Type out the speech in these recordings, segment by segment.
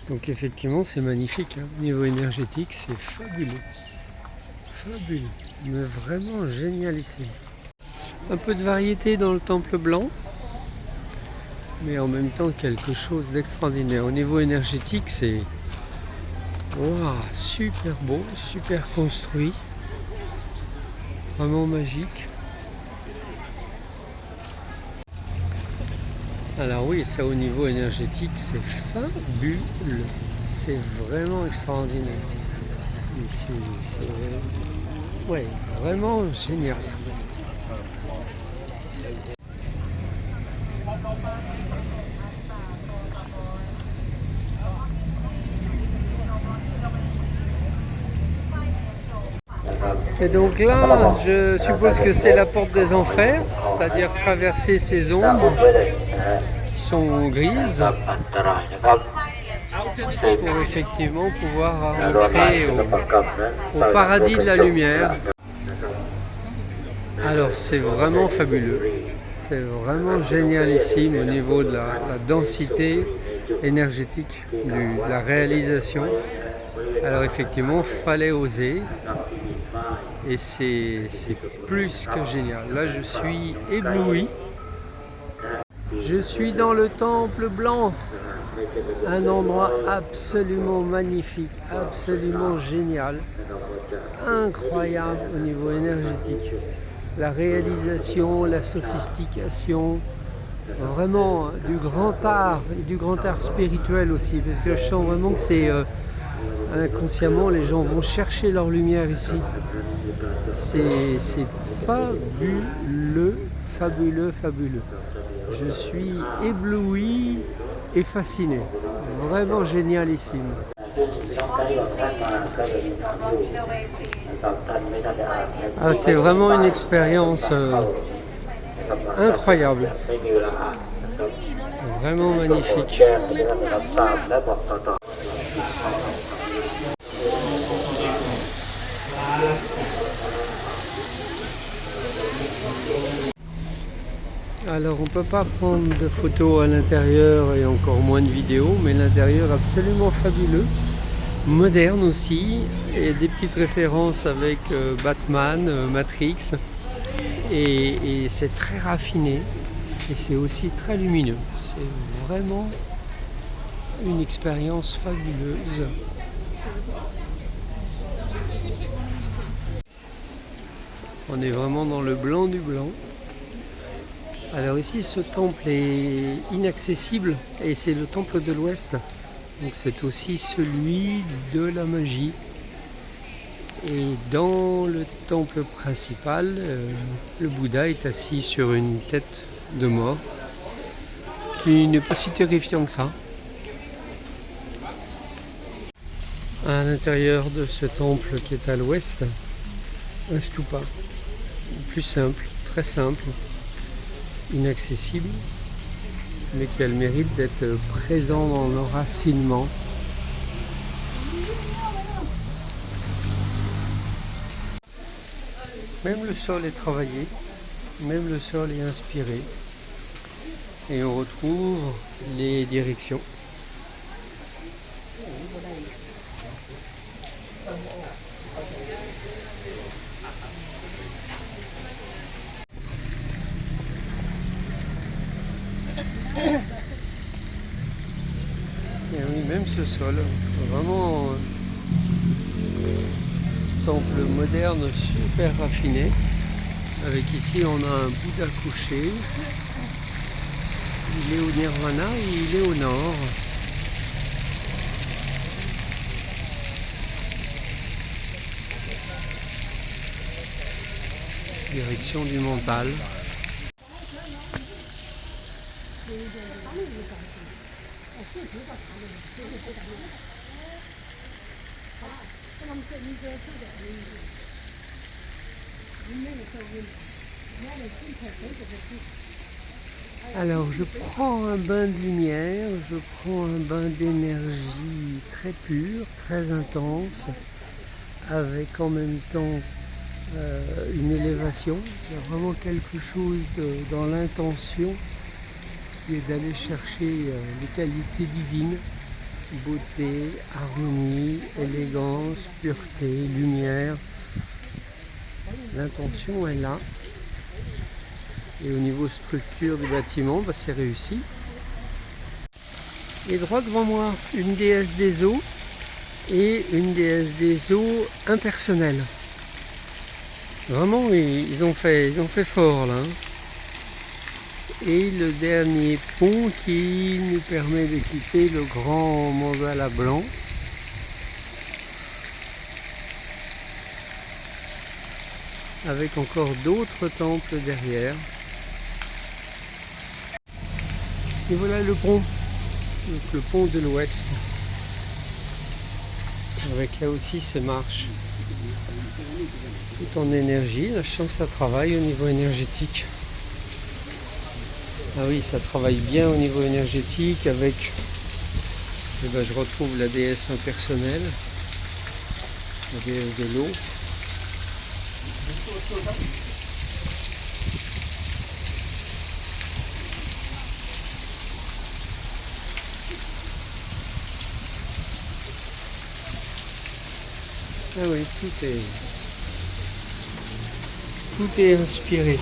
Donc effectivement c'est magnifique, hein. Au niveau énergétique c'est fabuleux. Fabuleux, mais vraiment génialissime. Un peu de variété dans le temple blanc, mais en même temps quelque chose d'extraordinaire. Au niveau énergétique c'est super beau, super construit, vraiment magique. Alors oui, ça au niveau énergétique c'est fabuleux, c'est vraiment extraordinaire. Ici, c'est vraiment génial. Et donc là, je suppose que c'est la porte des enfers, c'est-à-dire traverser ces ombres qui sont grises pour effectivement pouvoir entrer au paradis de la lumière. Alors c'est vraiment fabuleux, c'est vraiment génialissime au niveau de la densité énergétique, de la réalisation. Alors effectivement, fallait oser. Et c'est plus que génial. Là, je suis ébloui. Je suis dans le temple blanc. Un endroit absolument magnifique, absolument génial. Incroyable au niveau énergétique. La réalisation, la sophistication. Vraiment du grand art et du grand art spirituel aussi. Parce que je sens vraiment que c'est inconsciemment, les gens vont chercher leur lumière ici. C'est fabuleux, fabuleux, fabuleux. Je suis ébloui et fasciné. Vraiment génialissime. Ah, c'est vraiment une expérience incroyable. Vraiment magnifique. Alors on ne peut pas prendre de photos à l'intérieur et encore moins de vidéos, mais l'intérieur absolument fabuleux, moderne aussi, et des petites références avec Batman, Matrix, et c'est très raffiné, et c'est aussi très lumineux. C'est vraiment une expérience fabuleuse. On est vraiment dans le blanc du blanc. Alors ici, ce temple est inaccessible et c'est le temple de l'Ouest. Donc c'est aussi celui de la magie. Et dans le temple principal, le Bouddha est assis sur une tête de mort qui n'est pas si terrifiant que ça. À l'intérieur de ce temple qui est à l'ouest, un stupa, plus simple, très simple, inaccessible, mais qui a le mérite d'être présent dans l'enracinement. Même le sol est travaillé, même le sol est inspiré, et on retrouve les directions. Et oui, même ce sol, vraiment temple moderne super raffiné. Avec ici on a un Bouddha couché. Il est au Nirvana et il est au nord. Direction du mental. Alors je prends un bain de lumière, je prends un bain d'énergie très pure, très intense, avec en même temps une élévation. Il y a vraiment quelque chose dans l'intention qui est d'aller chercher les qualités divines beauté, harmonie, élégance, pureté, lumière. L'intention est là. Et au niveau structure du bâtiment, bah, c'est réussi. Et droit devant moi, une déesse des eaux et une déesse des eaux impersonnelle. Vraiment, ils ont fait fort là. Et le dernier pont qui nous permet de quitter le grand mandala blanc. Avec encore d'autres temples derrière. Et voilà le pont. Donc le pont de l'Ouest. Avec là aussi ces marches. Tout en énergie. Là, je sens que ça travaille au niveau énergétique. Ah oui, ça travaille bien au niveau énergétique avec, eh ben, je retrouve la déesse impersonnelle, la déesse de l'eau. Ah oui, tout est inspiré.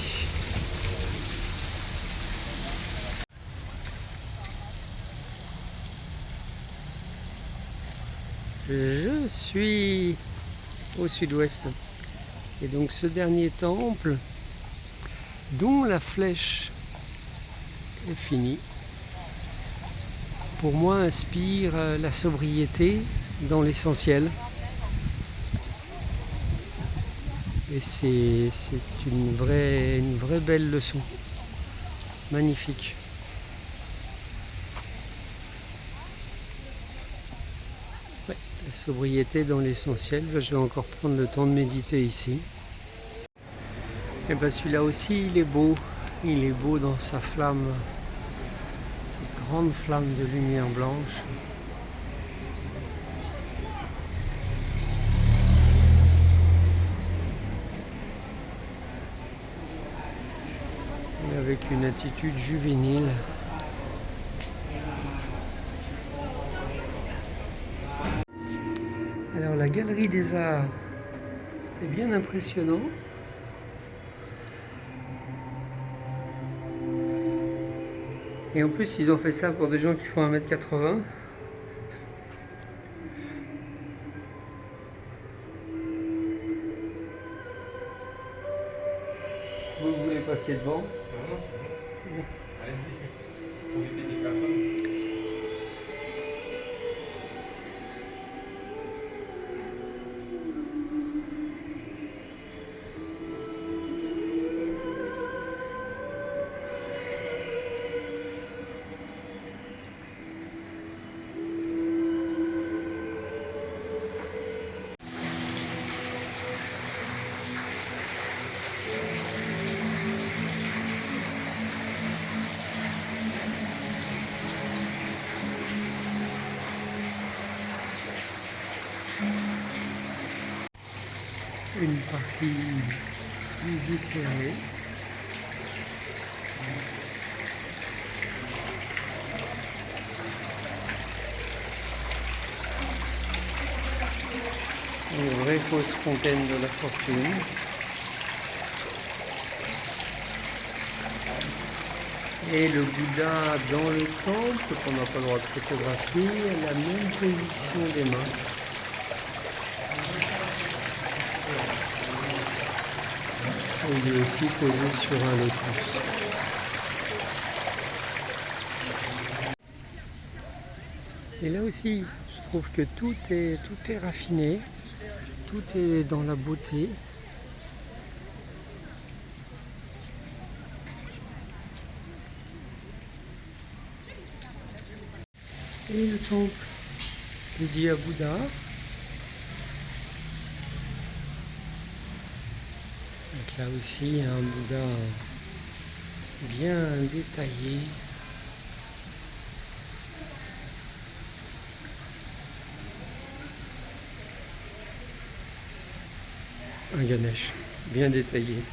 Je suis au sud-ouest. Et donc ce dernier temple, dont la flèche est finie, pour moi inspire la sobriété dans l'essentiel. Et c'est une vraie belle leçon. Magnifique. Ouais, la sobriété dans l'essentiel. Je vais encore prendre le temps de méditer ici. Et bien celui-là aussi, il est beau. Il est beau dans sa flamme. Cette grande flamme de lumière blanche. Et avec une attitude juvénile. Alors la galerie des arts est bien impressionnant. Et en plus ils ont fait ça pour des gens qui font 1m80. Vous voulez passer devant? Non, c'est bon. Allez-y, profitez des personnes. Une partie plus éclairée. Une vraie fausse fontaine de la fortune. Et le Bouddha dans le temple, qu'on n'a pas le droit de photographier, à la même position des mains. Il est aussi posé sur un lotus. Et là aussi, je trouve que tout est raffiné, tout est dans la beauté. Et le temple dédié à Bouddha. Donc là aussi, un Bouddha bien détaillé. Un Ganesh bien détaillé.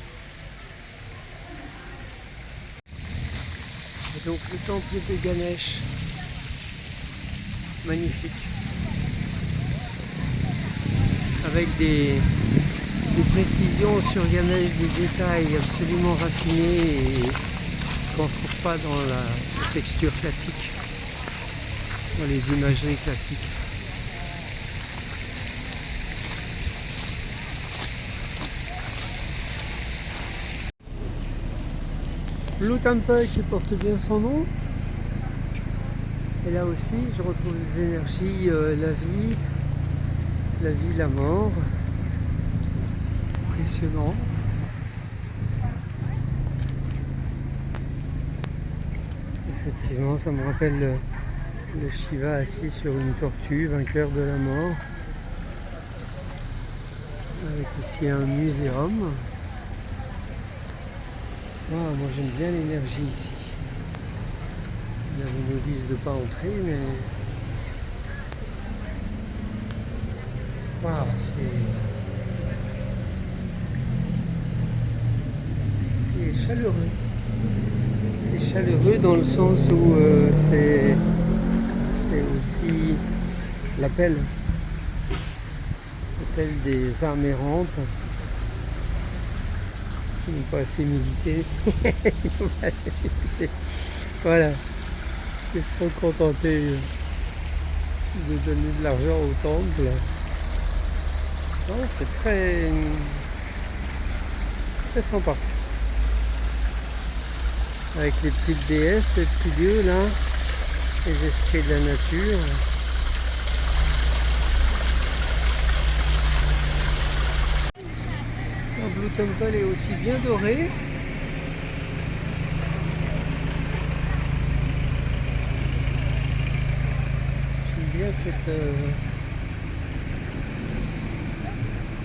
Et donc le temple de Ganesh magnifique. Avec des précisions sur des détails absolument raffinés et qu'on ne trouve pas dans la texture classique, dans les imageries classiques. Blue Temple qui porte bien son nom. Et là aussi, je retrouve les énergies, la vie, la mort. Impressionnant. Effectivement, ça me rappelle le Shiva assis sur une tortue, vainqueur de la mort. Avec ici un muséum. Ah, moi j'aime bien l'énergie ici. Là, ils nous disent de ne pas entrer, mais wow, c'est chaleureux. C'est chaleureux dans le sens où c'est aussi l'appel des âmes errantes qui n'ont pas assez médité. Voilà, ils seront contentés de donner de l'argent au temple. Oh, c'est très sympa. Avec les petites déesses, les petits dieux là, les esprits de la nature. Le Blue Temple est aussi bien doré. J'aime bien cette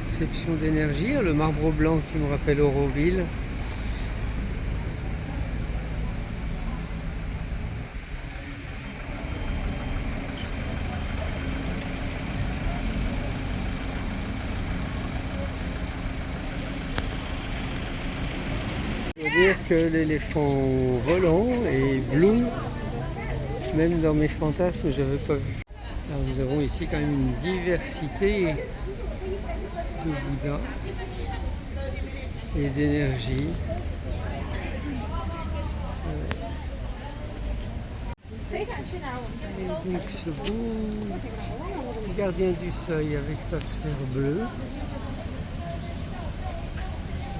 conception d'énergie. Le marbre blanc qui me rappelle Auroville. Je veux dire que l'éléphant volant est bleu, même dans mes fantasmes, je n'avais pas vu. Alors, nous avons ici quand même une diversité de Bouddha et d'énergie. Et donc ce beau gardien du seuil avec sa sphère bleue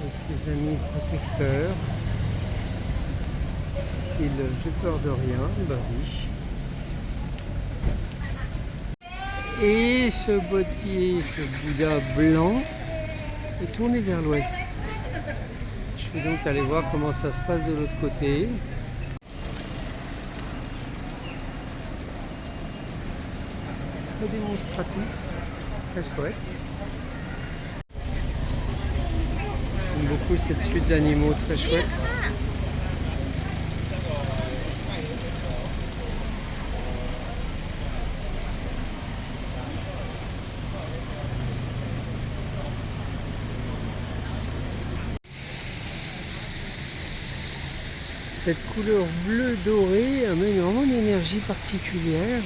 et ses amis protecteurs, style j'ai peur de rien, bah oui. Et ce bottier, ce Bouddha blanc est tourné vers l'ouest. Je vais donc aller voir comment ça se passe de l'autre côté. Très démonstratif, très chouette. J'aime beaucoup cette suite d'animaux très chouette. Cette couleur bleu doré amène vraiment une énergie particulière,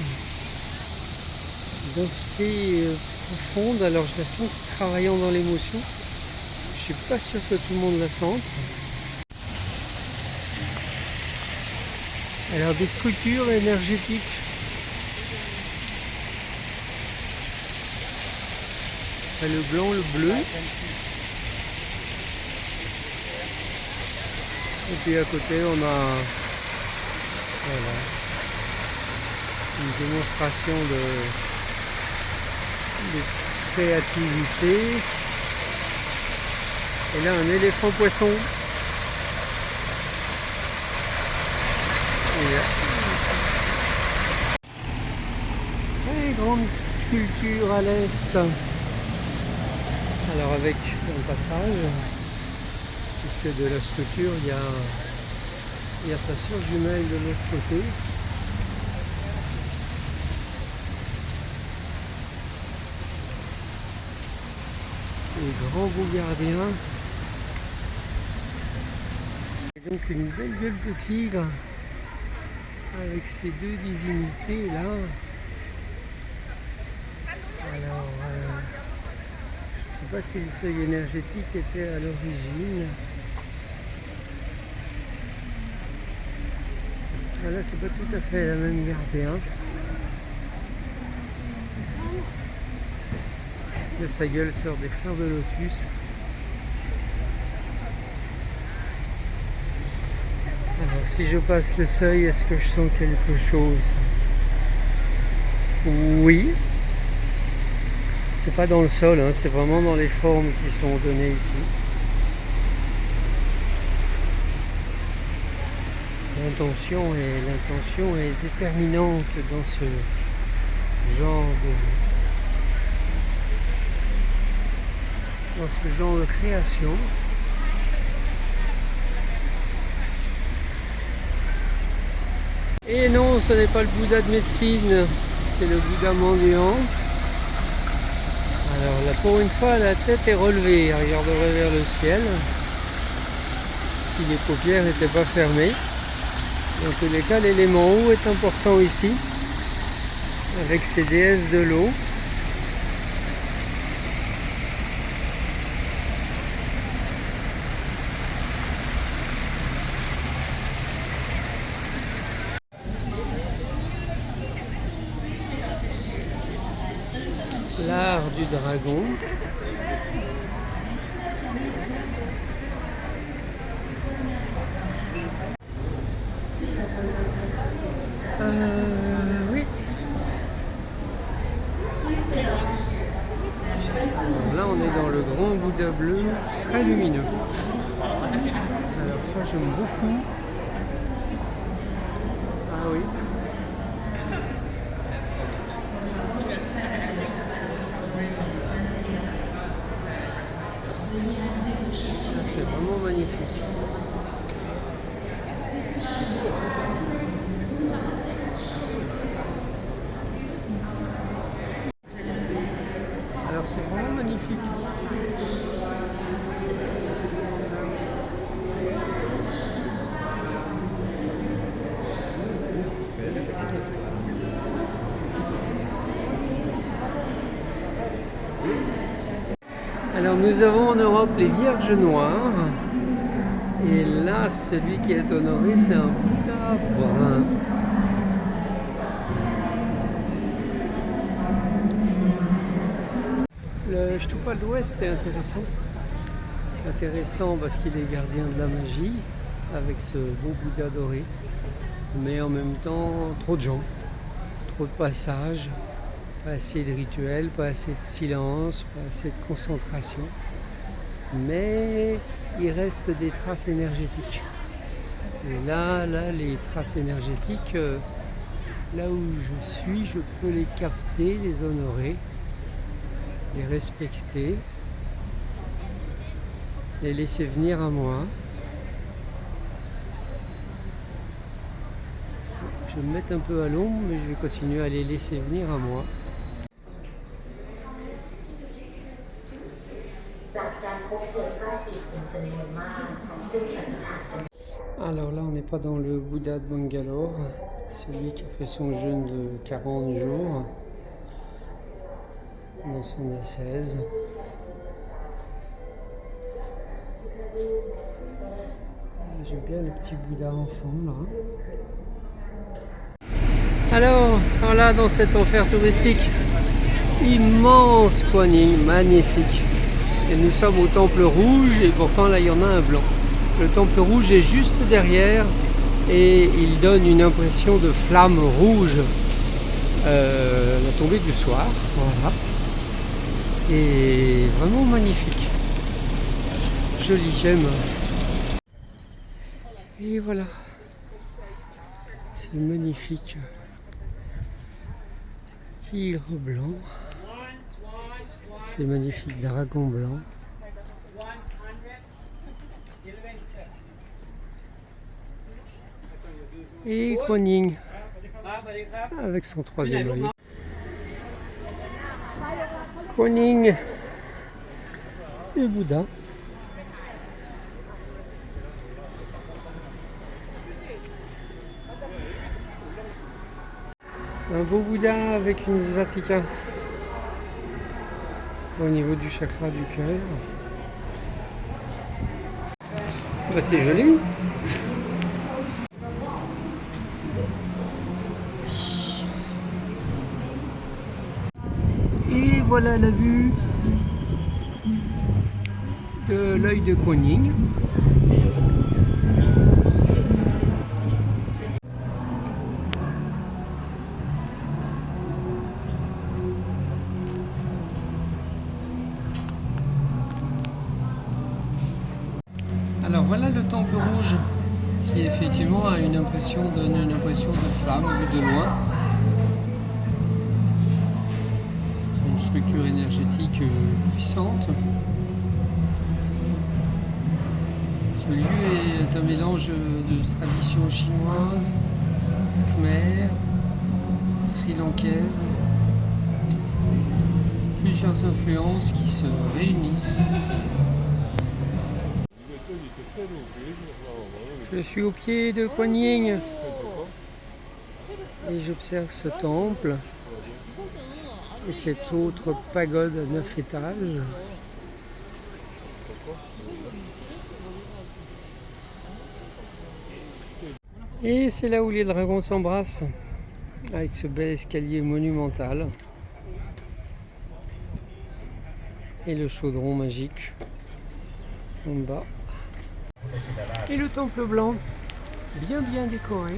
une densité profonde. Alors je la sens travaillant dans l'émotion. Je suis pas sûr que tout le monde la sente. Alors des structures énergétiques. Le blanc, le bleu. Et puis à côté on a voilà, une démonstration de créativité. Et là un éléphant poisson. Et là, très grande sculpture à l'est. Alors avec un passage, puisque de la structure il y a sa sœur jumelle de l'autre côté. Les grands beaux gardiens. Et donc une belle gueule de tigre avec ces deux divinités là. Alors, je ne sais pas si le seuil énergétique était à l'origine. Là, c'est pas tout à fait la même gardien. De sa gueule sort des fleurs de lotus. Alors, si je passe le seuil, est-ce que je sens quelque chose? Oui. C'est pas dans le sol, hein, c'est vraiment dans les formes qui sont données ici. L'intention est déterminante dans ce genre de création. Et non, ce n'est pas le Bouddha de médecine, c'est le Bouddha mendiant. Alors là, pour une fois, la tête est relevée, elle regarderait vers le ciel, si les paupières n'étaient pas fermées. Dans tous les cas, l'élément eau est important ici, avec ses déesses de l'eau. L'art du dragon. Oui. Alors là, on est dans le grand Bouddha bleu, très lumineux. Alors ça, j'aime beaucoup. Ah oui. Ça, c'est vraiment magnifique. Alors c'est vraiment magnifique. Alors nous avons en Europe les Vierges Noires. Et là, celui qui est honoré, c'est un Bouddha brun. Le Stupa de l'Ouest est intéressant. Intéressant parce qu'il est gardien de la magie, avec ce beau Bouddha doré. Mais en même temps, trop de gens, trop de passages, pas assez de rituels, pas assez de silence, pas assez de concentration. Mais il reste des traces énergétiques. Et là, les traces énergétiques, là où je suis, je peux les capter, les honorer, les respecter, les laisser venir à moi. Je vais me mettre un peu à l'ombre, mais je vais continuer à les laisser venir à moi. Alors là, on n'est pas dans le Bouddha de Bangalore, celui qui a fait son jeûne de 40 jours dans son ascèse. J'aime bien le petit Bouddha enfant là. Alors, voilà dans cet enfer touristique, immense Kuan Yin, magnifique. Et nous sommes au temple rouge et pourtant là il y en a un blanc. Le temple rouge est juste derrière et il donne une impression de flamme rouge la tombée du soir. Voilà. Et vraiment magnifique. Joli, j'aime. Et voilà. C'est magnifique. Tigre blanc. C'est magnifique, dragon blanc. Et Kuan Yin avec son troisième œil. Kuan Yin et Bouddha. Un beau Bouddha avec une Svatika. au niveau du chakra du cœur. Bah, c'est joli. Et voilà la vue de l'œil de Kuan Yin. Alors voilà le temple rouge qui effectivement a donne une impression de flamme vue de loin. C'est une structure énergétique puissante. Ce lieu est un mélange de traditions chinoises, khmer, sri-lankaise, plusieurs influences qui se réunissent. Je suis au pied de Kuan Yin et j'observe ce temple et cette autre pagode à 9 étages. Et c'est là où les dragons s'embrassent avec ce bel escalier monumental et le chaudron magique en bas. Et le temple blanc, bien décoré.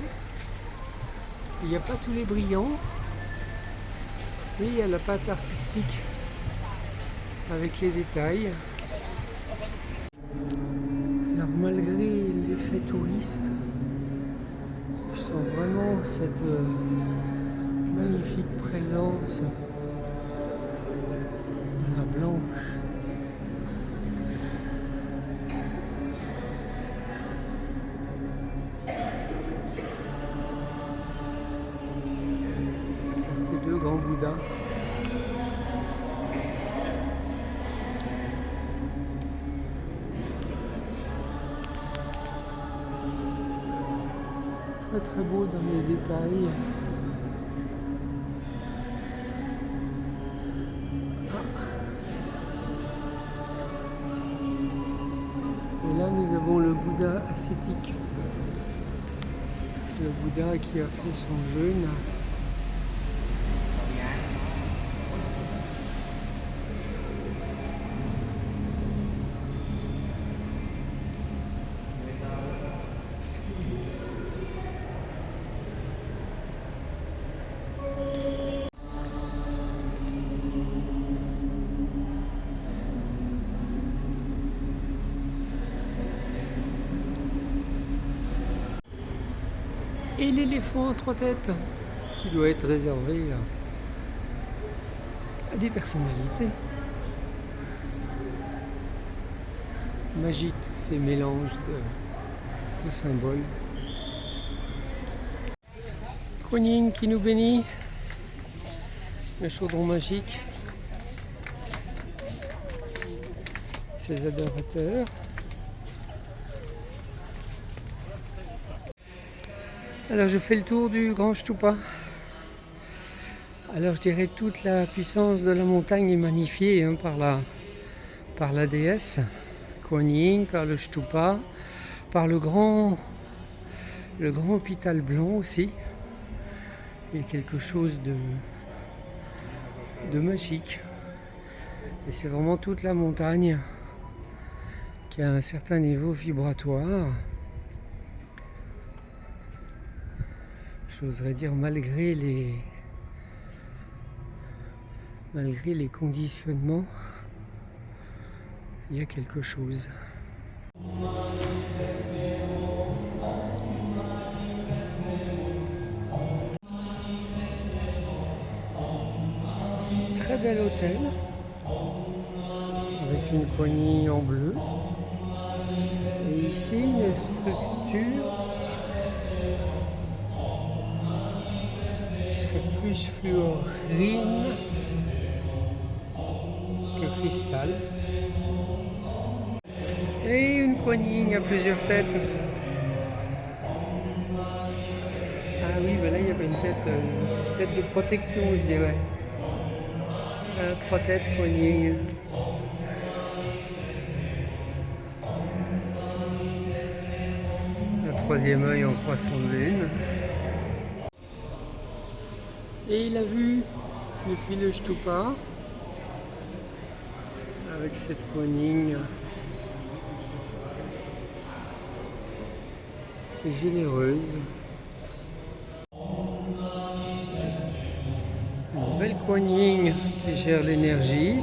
Il n'y a pas tous les brillants, mais il y a la patte artistique avec les détails. Alors malgré l'effet touriste, je sens vraiment cette magnifique présence de la blanche. Deux grands Bouddhas. Très beau dans les détails. Et là nous avons le Bouddha ascétique. Le Bouddha qui a fait son jeûne. Et l'éléphant à 3 têtes qui doit être réservé à des personnalités. Magique, ces mélanges de symboles. Kuan Yin qui nous bénit, le chaudron magique, ses adorateurs. Alors je fais le tour du Grand Stupa. Alors je dirais que toute la puissance de la montagne est magnifiée par la déesse Kuan Yin, par le Stupa, par le grand hôpital blanc aussi. Il y a quelque chose de magique. Et c'est vraiment toute la montagne qui a un certain niveau vibratoire. J'oserais dire malgré les conditionnements, il y a quelque chose. Très bel hôtel avec une Kuan Yin en bleu. Et ici une structure qui serait plus fluorine que cristal. Et une Kuan Yin à plusieurs têtes. Ah oui, ben là il y avait une tête de protection, je dirais. Trois têtes, Kuan Yin. Le troisième œil en croissant de lune. Et il a vu depuis le Shtupa avec cette Kuan Yin généreuse. Une belle Kuan Yin qui gère l'énergie.